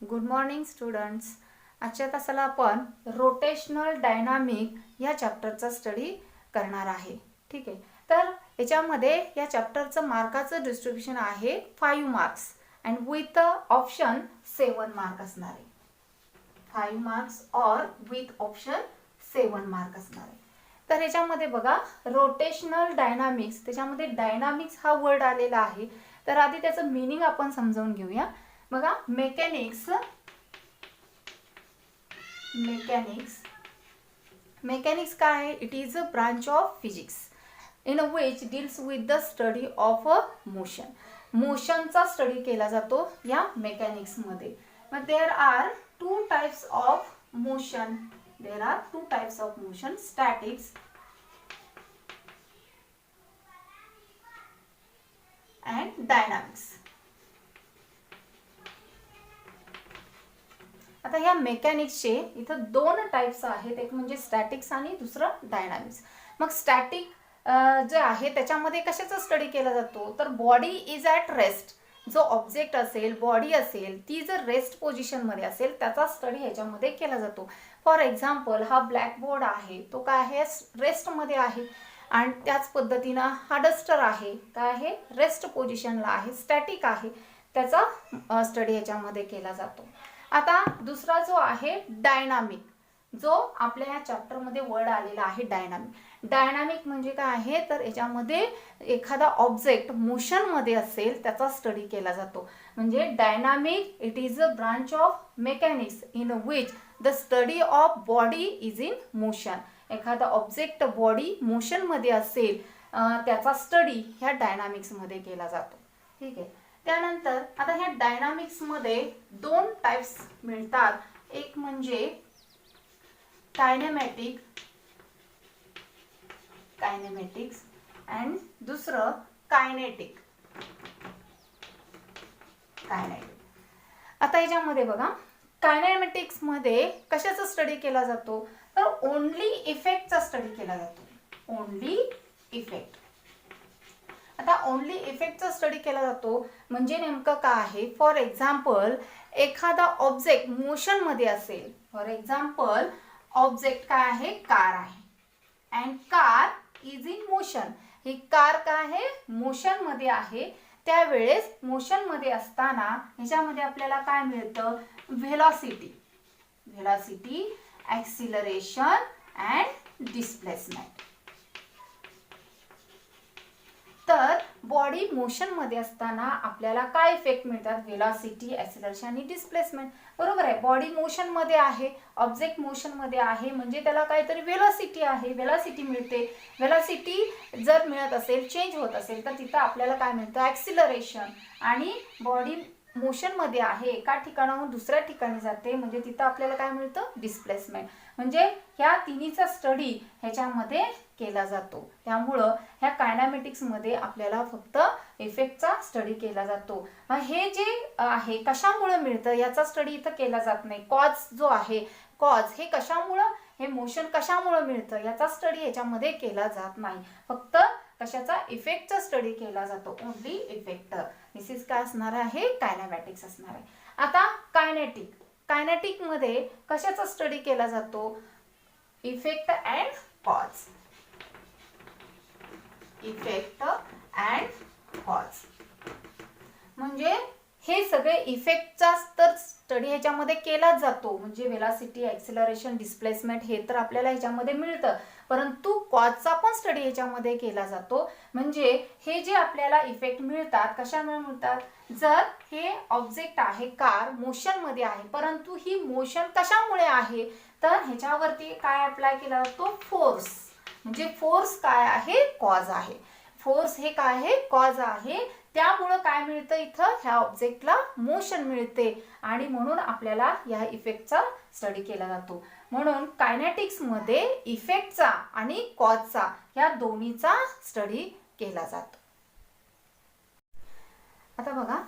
Good morning students. आजच्या तासाला आपण रोटेशनल डायनामिक या चॅप्टरचा स्टडी करणार आहे. ठीक आहे. तर याच्यामध्ये या चॅप्टरचं मार्काचं डिस्ट्रीब्युशन आहे 5 marks and with option 7 mark असणार आहे. 5 मार्क्स और विथ ऑप्शन 7 मार्क असणार आहे. तर याच्यामध्ये बघा रोटेशनल डायनामिक्स, त्याच्यामध्ये डायनामिक्स हा वर्ड आलेला आहे. तर आधी त्याचं मीनिंग आपण समजावून घेऊया. बघा मेकॅनिक्स काय आहे? It is a branch of physics in which deals with the study of a motion. मोशनचा स्टडी केला जातो या मेकॅनिक्स मध्ये. मग there are two types of motion. Statics and dynamics. आता ह्या मेकॅनिक्सचे इथं 2 टाइप्स आहेत, एक म्हणजे स्टॅटिक्स आणि दुसरं डायनामिक्स. मग स्टॅटिक जे आहे त्याच्यामध्ये कशाचा स्टडी केला जातो? तर बॉडी इज ॲट रेस्ट. जो ऑब्जेक्ट असेल, बॉडी असेल, ती जर रेस्ट पोझिशनमध्ये असेल त्याचा स्टडी ह्याच्यामध्ये केला जातो. फॉर एक्झाम्पल हा ब्लॅकबोर्ड आहे, तो काय आहे? रेस्टमध्ये आहे. आणि त्याच पद्धतीनं हा डस्टर आहे, काय आहे? रेस्ट पोझिशनला आहे, स्टॅटिक आहे. त्याचा स्टडी ह्याच्यामध्ये केला जातो. आता दुसरा जो आहे डायनामिक, जो आपल्या या चॅप्टरमध्ये वर्ड आलेला आहे डायनामिक. डायनामिक म्हणजे काय आहे? तर याच्यामध्ये एखादा ऑब्जेक्ट मोशनमध्ये असेल त्याचा स्टडी केला जातो. म्हणजे dynamic it is a branch of mechanics in which the study of body is in motion. एखादा ऑब्जेक्ट बॉडी मोशनमध्ये असेल त्याचा स्टडी ह्या डायनामिक्समध्ये केला जातो. ठीक आहे. त्यानंतर आता ह्या डायनामिक्समध्ये 2 टाइप्स मिळतात. एक म्हणजे कायनेमॅटिक्स अँड दुसरं कायनेटिक. आता याच्यामध्ये बघा कायनेमॅटिक्स मध्ये कशाचा स्टडी केला जातो? तर ओनली इफेक्टचा स्टडी केला जातो. Only effect. आता ओनली इफेक्टचा स्टडी केला जातो म्हणजे नेमकं काय आहे? फॉर एक्झाम्पल एखादा ऑब्जेक्ट मोशनमध्ये असेल. फॉर एक्झाम्पल ऑब्जेक्ट काय आहे? कार आहे. And car is in motion. He car काय आहे? मोशनमध्ये आहे. त्यावेळेस मोशनमध्ये असताना ह्याच्यामध्ये आपल्याला काय मिळतं? Velocity, acceleration and displacement. तर बॉडी मोशनमध्ये असताना आपल्याला काय इफेक्ट मिळतात? व्हेलॉसिटी, ॲक्सिलरेशन आणि डिस्प्लेसमेंट. बरोबर आहे. बॉडी मोशनमध्ये आहे, ऑब्जेक्ट मोशनमध्ये आहे, म्हणजे त्याला काहीतरी व्हेलॉसिटी आहे, व्हेलॉसिटी मिळते. व्हेलॉसिटी जर मिळत असेल, चेंज होत असेल, तर तिथं आपल्याला काय मिळतं? ॲक्सिलरेशन. आणि बॉडी मोशनमध्ये आहे, एका ठिकाणाहून दुसऱ्या ठिकाणी जाते, म्हणजे तिथं आपल्याला काय मिळतं? डिस्प्लेसमेंट. म्हणजे ह्या तिन्हीचा स्टडी ह्याच्यामध्ये केला जातो. त्यामुळं ह्या कायनेमॅटिक्समध्ये आपल्याला फक्त इफेक्टचा स्टडी केला जातो. हे जे आहे कशामुळे मिळतं याचा स्टडी इथं केला जात नाही. कॉज जो आहे, कॉज हे कशामुळं, हे मोशन कशामुळे मिळतं याचा स्टडी ह्याच्यामध्ये केला जात नाही. फक्त कशाचा? इफेक्टचा स्टडी केला जातो. Only effect. दिस इज काय असणार आहे? कायनेमॅटिक्स असणार आहे. आता कायनेटिक मध्ये कशाचा स्टडी केला जातो? Effect and cause. म्हणजे हे सगळे इफेक्टचा तर स्टडी ह्याच्यामध्ये केलाच जातो. म्हणजे व्हेलॉसिटी, ॲक्सिलरेशन, डिस्प्लेसमेंट हे तर आपल्याला ह्याच्यामध्ये मिळतं. परंतु कॉजचा पण स्टडी ह्याच्यामध्ये केला जातो. म्हणजे हे जे आपल्याला इफेक्ट मिळतात कशामुळे मिळतात? जर हे ऑब्जेक्ट आहे, कार मोशनमध्ये आहे, परंतु ही मोशन कशामुळे आहे? तर ह्याच्यावरती काय अप्लाय केला जातो? फोर्स. म्हणजे फोर्स काय आहे? कॉज आहे. फोर्स हे काय आहे? कॉज आहे. त्यामुळं काय मिळतं? इथं ह्या ऑब्जेक्टला मोशन मिळते आणि म्हणून आपल्याला या इफेक्टचा स्टडी केला जातो. म्हणून कायनेटिक्समध्ये इफेक्टचा आणि कॉजचा या दोन्हीचा स्टडी केला जातो. आता बघा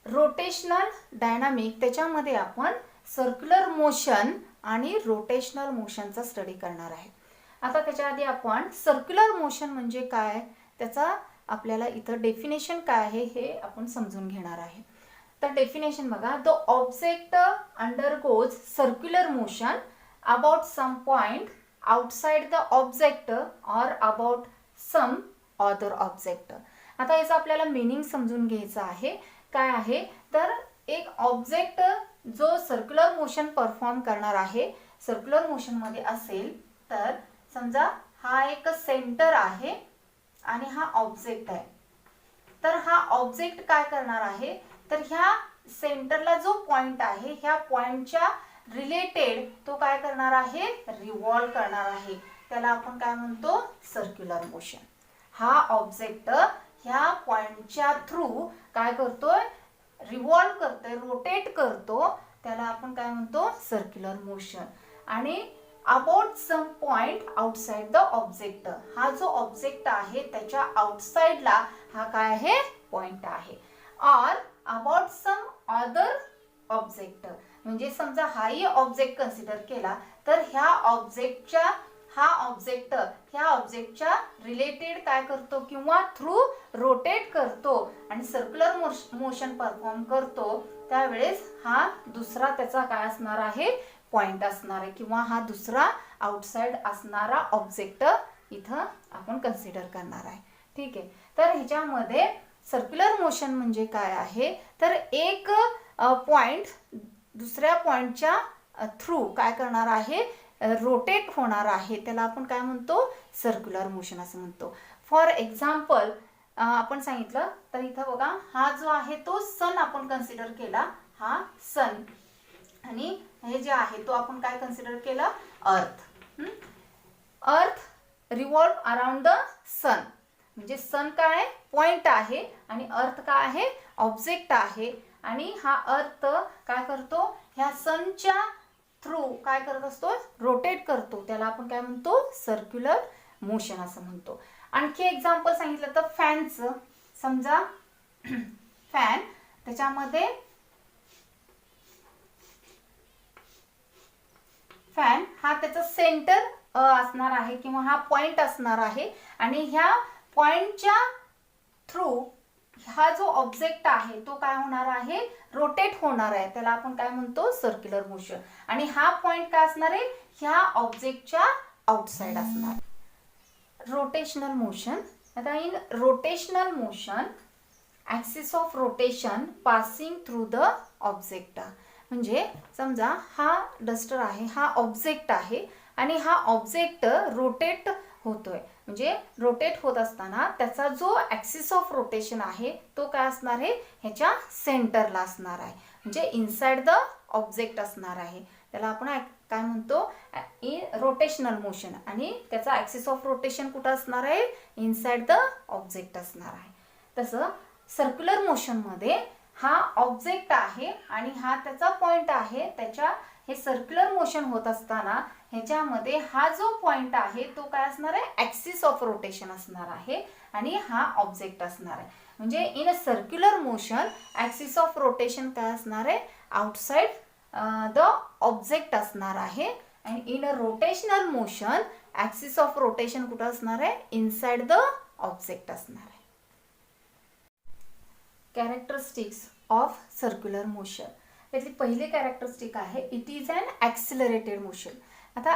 रोटेशनल डायनामिक, त्याच्यामध्ये आपण सर्क्युलर मोशन आणि रोटेशनल मोशनचा स्टडी करणार आहे. आता त्याच्या आधी आपण सर्क्युलर मोशन म्हणजे काय त्याचा आपल्याला इथं डेफिनेशन काय आहे हे आपण समजून घेणार आहे. तर डेफिनेशन बघा, the object undergoes circular motion about some point outside the object or about some other object. आता याचं आपल्याला मीनिंग समजून घ्यायचं आहे. काय आहे तर एक ऑब्जेक्ट जो सर्क्युलर मोशन परफॉर्म करणार आहे, सर्क्युलर मोशन मध्ये असेल तर समजा हा एक सेंटर आहे आणि हा ऑब्जेक्ट आहे. तर हा ऑब्जेक्ट काय करणार आहे तर ह्या सेंटरला जो पॉइंट आहे ह्या पॉइंटच्या रिलेटेड तो काय करणार आहे, रिव्हॉल्व करणार आहे. त्याला आपण काय म्हणतो, सर्क्युलर मोशन. हा ऑब्जेक्ट ह्या पॉइंटच्या थ्रू काय करतोय, रिव्हॉल्व करतोय, रोटेट करतो. त्याला आपण काय म्हणतो, सर्क्युलर मोशन. आणि about some point outside the object, हा जो ऑब्जेक्ट आहे त्याच्या आउटसाइडला हा काय आहे, पॉइंट आहे. और अबाउट सम अदर ऑब्जेक्ट, म्हणजे समजा हाही ऑब्जेक्ट कन्सिडर केला तर ह्या ऑब्जेक्टच्या ह्या ऑब्जेक्टच्या रिलेटेड काय करतो किंवा थ्रू रोटेट करतो आणि सर्क्युलर मोशन परफॉर्म करतो. त्यावेळेस हा दुसरा त्याचा काय असणार आहे, पॉइंट असणार आहे किंवा हा दुसरा आउटसाइड असणारा ऑब्जेक्ट इथं आपण कन्सिडर करणार आहे. ठीक आहे. तर ह्याच्यामध्ये सर्क्युलर मोशन म्हणजे काय आहे तर एक पॉइंट दुसऱ्या पॉइंटच्या थ्रू काय करणार आहे, रोटेट होणार आहे. त्याला आपण काय म्हणतो, सर्क्युलर मोशन असं म्हणतो. फॉर एक्झाम्पल आपण सांगितलं तर इथं बघा, हा जो आहे तो सन आपण कन्सिडर केला, हा सन. आणि हे जे आहे तो आपण काय कन्सिडर केलं, अर्थ. अर्थ रिव्हॉल्व अराउंड द सन, म्हणजे सन काय पॉइंट आहे आणि अर्थ काय आहे, ऑब्जेक्ट आहे. आणि हा अर्थ काय करतो, ह्या सनच्या थ्रू काय करत असतो, रोटेट करतो. त्याला आपण काय म्हणतो, सर्क्युलर मोशन असं म्हणतो. आणखी एक्झाम्पल सांगितलं तर फॅनचं. समजा फॅन, त्याच्यामध्ये फॅन हा त्याचा सेंटर असणार आहे किंवा हा पॉइंट असणार आहे आणि ह्या पॉइंटच्या थ्रू हा जो ऑब्जेक्ट आहे तो काय होणार आहे, रोटेट होणार आहे. त्याला आपण काय म्हणतो, सर्क्युलर मोशन. आणि हा पॉइंट काय असणार आहे, ह्या ऑब्जेक्टच्या आउटसाइड असणार. Rotational motion. आता in rotational motion axis of rotation passing through the object. म्हणजे समजा हा डस्टर आहे, हा ऑब्जेक्ट आहे आणि हा ऑब्जेक्ट रोटेट होतोय. म्हणजे रोटेट होत असताना त्याचा जो ॲक्सिस ऑफ रोटेशन आहे तो काय असणार आहे, ह्याच्या सेंटरला असणार आहे. म्हणजे इनसाइड द ऑब्जेक्ट असणार आहे. त्याला आपण काय म्हणतो, इन रोटेशनल मोशन. आणि त्याचा ॲक्सिस ऑफ रोटेशन कुठं असणार आहे, इनसाइड द ऑब्जेक्ट असणार आहे. तसं सर्क्युलर मोशनमध्ये हा ऑब्जेक्ट आहे आणि हा त्याचा पॉइंट आहे. त्याच्या हे सर्क्युलर मोशन होत असताना ह्याच्यामध्ये हा जो पॉइंट आहे तो काय असणार आहे, ॲक्सिस ऑफ रोटेशन असणार आहे आणि हा ऑब्जेक्ट असणार आहे. म्हणजे in a circular motion axis of rotation काय असणार आहे, आउटसाइड द ऑब्जेक्ट असणार आहे. आणि in a rotational motion axis of rotation कुठं असणार आहे, इनसाइड द ऑब्जेक्ट असणार आहे. Characteristics of circular motion. त्यातली पहिली कॅरेक्टरिस्टिक आहे, इट इज अन ॲक्सिलरेटेड मोशन. आता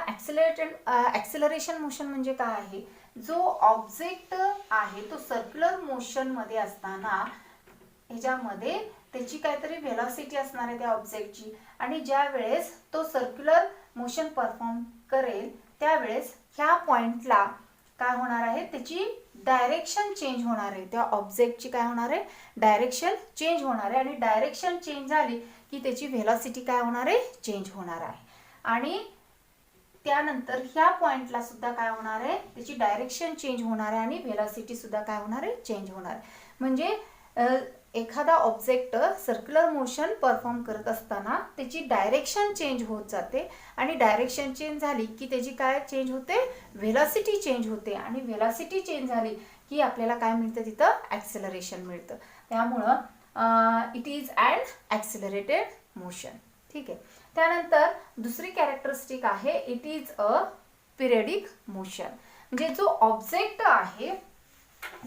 ॲक्सिलरेशन मोशन म्हणजे काय आहे, जो ऑब्जेक्ट आहे तो सर्क्युलर मोशनमध्ये असताना ह्याच्यामध्ये त्याची काहीतरी व्हेलॉसिटी असणार आहे त्या ऑब्जेक्टची. आणि ज्या वेळेस तो सर्क्युलर मोशन परफॉर्म करेल त्यावेळेस ह्या पॉइंटला काय होणार आहे, त्याची डायरेक्शन चेंज होणार आहे. त्या ऑब्जेक्टची काय होणार आहे, डायरेक्शन चेंज होणार आहे. आणि डायरेक्शन चेंज झाली की त्याची व्हेलॉसिटी काय होणार आहे, चेंज होणार आहे. आणि त्यानंतर ह्या पॉइंटला सुद्धा काय होणार आहे, त्याची डायरेक्शन चेंज होणार आहे आणि व्हेलॉसिटी सुद्धा काय होणार आहे, चेंज होणार आहे. म्हणजे एखादा ऑब्जेक्ट सर्क्युलर मोशन परफॉर्म करत असताना त्याची डायरेक्शन चेंज होत जाते आणि डायरेक्शन चेंज झाली की त्याची काय चेंज होते, व्हेलॉसिटी चेंज होते. आणि व्हेलॉसिटी चेंज झाली की आपल्याला काय मिळतं, तिथं ॲक्सेलरेशन मिळतं. त्यामुळं इट इज अन ॲक्सिलरेटेड मोशन. ठीक आहे. त्यानंतर दुसरी कॅरेक्टरिस्टिक आहे, it is a periodic motion. म्हणजे जो ऑब्जेक्ट आहे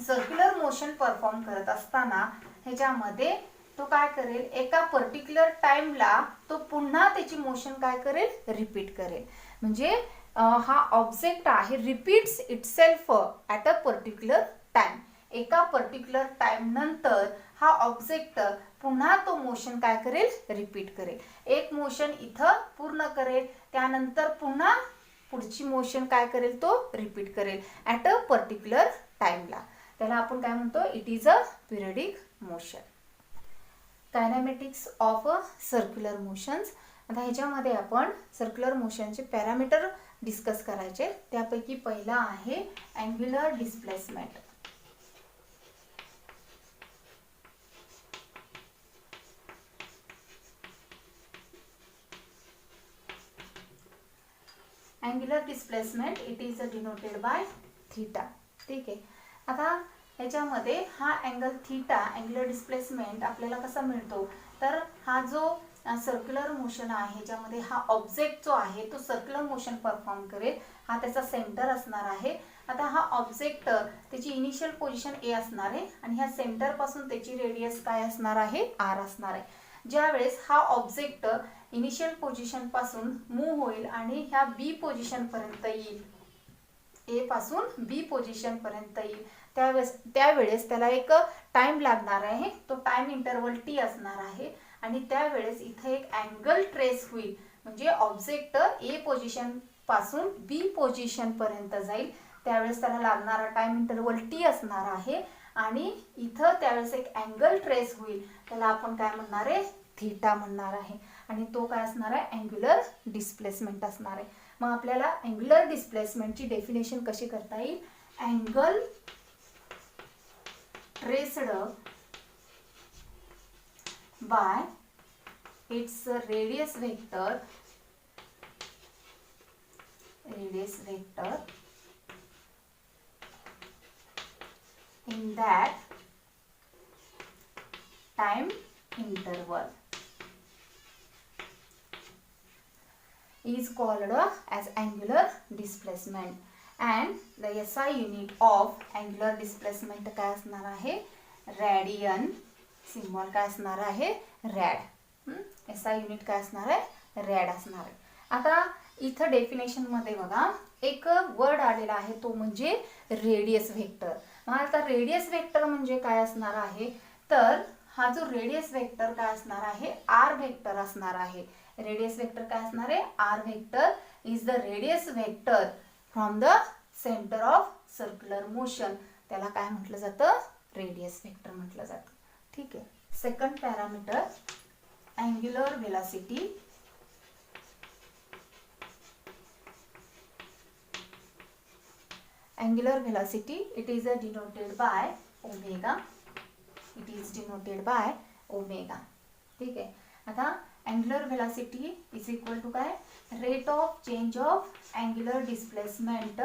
सर्क्युलर मोशन परफॉर्म करत असताना ह्याच्यामध्ये तो काय करेल, एका पर्टिक्युलर टाइमला तो पुन्हा त्याची मोशन काय करेल, रिपीट करेल. म्हणजे हा ऑब्जेक्ट आहे repeats itself at a particular time. एका पर्टिक्युलर टाइम नंतर हा ऑब्जेक्ट पुन्हा तो मोशन काय करेल, रिपीट करेल. एक मोशन इथं पूर्ण करेल, त्यानंतर पुन्हा पुढची मोशन काय करेल, तो रिपीट करेल ॲट अ पर्टिक्युलर टाइमला. त्याला आपण काय म्हणतो, it is a periodic motion. Kinematics of circular motions. आता ह्याच्यामध्ये आपण सर्क्युलर मोशनचे पॅरामीटर डिस्कस करायचे. त्यापैकी पहिला आहे angular displacement. Angular displacement it is denoted by theta. ठीक आहे. आता ह्याच्यामध्ये हा अँगल थीटा, अँग्युलर डिस्प्लेसमेंट आपल्याला कसा मिळतो, तर हा जो सर्क्युलर मोशन आहे ह्याच्यामध्ये हा ऑब्जेक्ट जो आहे तो सर्क्युलर मोशन परफॉर्म करेल. हा त्याचा सेंटर असणार आहे. आता हा ऑब्जेक्ट त्याची इनिशियल पोझिशन ए असणार आहे आणि ह्या सेंटर पासून त्याची रेडियस काय असणार आहे, आर असणार आहे. ज्यावेळेस हा ऑब्जेक्ट इनिशियल पोझिशन पासून मूव्ह होईल आणि ह्या बी पोझिशन पर्यंत येईल, ए पासून बी पोझिशन पर्यंत येईल, त्यावेळेस त्याला एक टाइम लागणार आहे. तो टाइम इंटरवल टी असणार आहे आणि त्यावेळेस इथे एक अँगल ट्रेस होईल. म्हणजे ऑब्जेक्ट ए पोझिशन पासून बी पोझिशन पर्यंत जाईल, त्यावेळेस त्याला लागणारा टाइम इंटरवल टी असणार आहे आणि इथं त्यावेळेस एक अँगल ट्रेस होईल, त्याला आपण काय म्हणणार आहे, थीटा म्हणणार आहे. आणि तो काय असणार आहे, अँग्युलर डिस्प्लेसमेंट असणार आहे. मग आपल्याला अँग्युलर डिस्प्लेसमेंटची डेफिनेशन कशी करता येईल, angle traced bye its radius vector in that time interval is called as angular displacement. And the SI unit of angular displacement काय असणार आहे, रेडियन. सिम्बॉल काय असणार आहे, रॅड. SI युनिट काय असणार आहे, रॅड असणार आहे. आता इथं डेफिनेशन मध्ये बघा एक वर्ड आलेला आहे, तो म्हणजे रेडियस वेक्टर. मग आता रेडियस वेक्टर म्हणजे काय असणार आहे, तर हा जो रेडियस वेक्टर काय असणार आहे, आर वेक्टर असणार आहे. रेडियस वेक्टर काय असणार आहे, R vector is the radius vector from the centre of circular motion. त्याला काय म्हटलं जातं, रेडियस वेक्टर म्हटलं जातं. ठीक आहे. Second parameter angular velocity. Angular velocity, it is denoted by omega. It is denoted by omega. ठीक आहे. आता angular velocity is equal to काय, rate of change of angular displacement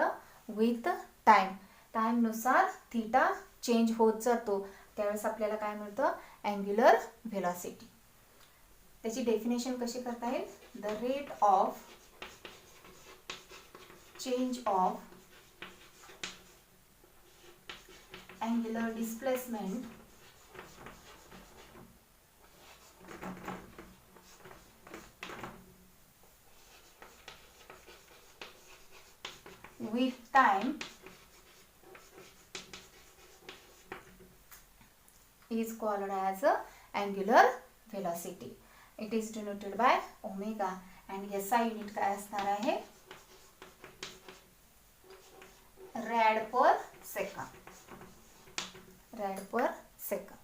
with time. Time नुसार theta change होत जातो, त्यावेळेस आपल्याला काय मिळतं, अँग्युलर व्हेलॉसिटी. त्याची डेफिनेशन कशी करता येईल, the rate of change of angular displacement with time is called as angular velocity. It is denoted by omega and SI unit काय असणार आहे, rad per second. Rad per second.